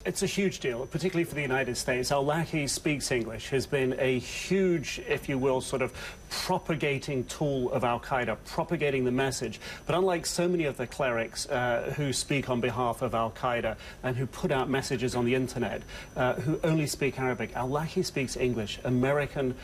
It's a huge deal, particularly for the United States. Al-Awlaki speaks English, has been a huge, if you will, sort of propagating tool of al-Qaeda, propagating the message. But unlike so many of the clerics who speak on behalf of al-Qaeda and who put out messages on the internet, who only speak Arabic, al-Awlaki speaks English, American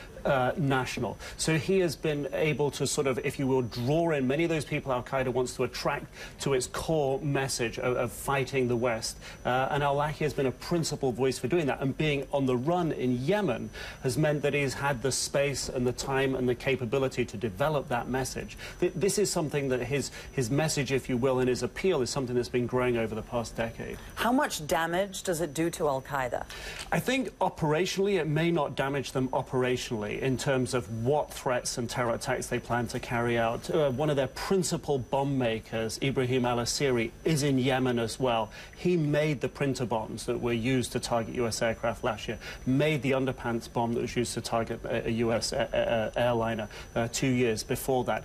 national. So he has been able to sort of, if you will, draw in many of those people al-Qaeda wants to attract to its core message of fighting the West. And al-Awlaki has been a principal voice for doing that, and being on the run in Yemen has meant that he's had the space and the time and the capability to develop that message. This is something that his message, if you will, and his appeal is something that's been growing over the past decade. How much damage does it do to al-Qaeda? I think operationally it may not damage them operationally in terms of what threats and terror attacks they plan to carry out. One of their principal bomb makers, Ibrahim al-Asiri, is in Yemen as well. He made the printer bombs that were used to target US aircraft last year, made the underpants bomb that was used to target a US airliner 2 years before that.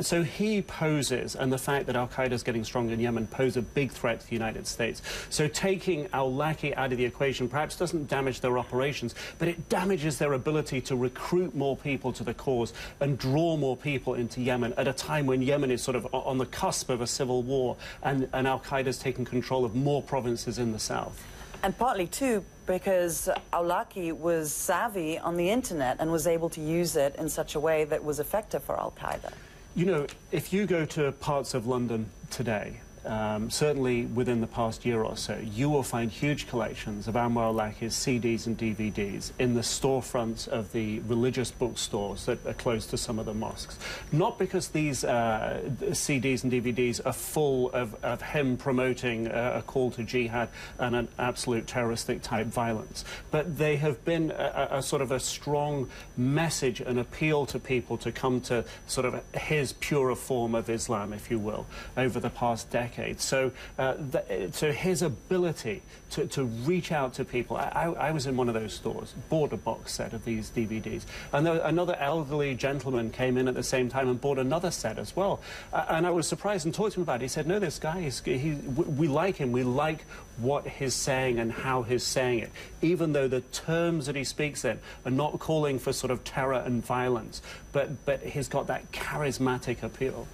So he poses, and the fact that al-Qaeda is getting stronger in Yemen pose a big threat to the United States. So taking al-Awlaki out of the equation perhaps doesn't damage their operations, but it damages their ability to recruit more people to the cause and draw more people into Yemen at a time when Yemen is sort of on the cusp of a civil war, and al-Qaeda's taken control of more provinces in the south. And partly, too, because al-Awlaki was savvy on the internet and was able to use it in such a way that was effective for al-Qaeda. You know, if you go to parts of London today, certainly within the past year or so, you will find huge collections of Anwar al-Awlaki's CDs and DVDs in the storefronts of the religious bookstores that are close to some of the mosques. Not because these CDs and DVDs are full of him promoting a call to jihad and an absolute terroristic type violence, but they have been a sort of a strong message and appeal to people to come to sort of his purer form of Islam, if you will, over the past decade. So, so his ability to reach out to people. I was in one of those stores, bought a box set of these DVDs, and another elderly gentleman came in at the same time and bought another set as well. And I was surprised and talked to him about it. He said, no, this guy, we like him. We like what he's saying and how he's saying it, even though the terms that he speaks in are not calling for sort of terror and violence, but he's got that charismatic appeal.